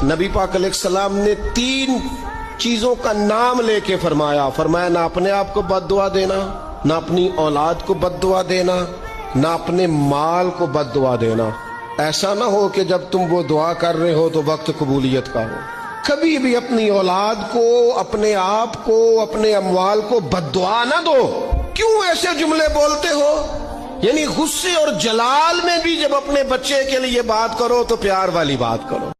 नबी पाक अलैहिस्सलाम ने 3 चीजों का नाम लेके फरमाया ना अपने आप को बद्दुआ देना, ना अपनी औलाद को बद्दुआ देना, ना अपने माल को बद्दुआ देना। ऐसा ना हो कि जब तुम वो दुआ कर रहे हो तो वक्त कबूलियत का हो। कभी भी अपनी औलाद को, अपने आप को, अपने अमवाल को बद्दुआ ना दो। क्यों ऐसे जुमले बोलते हो? यानी गुस्से और जलाल में भी जब अपने बच्चे के लिए बात करो तो प्यार वाली बात करो।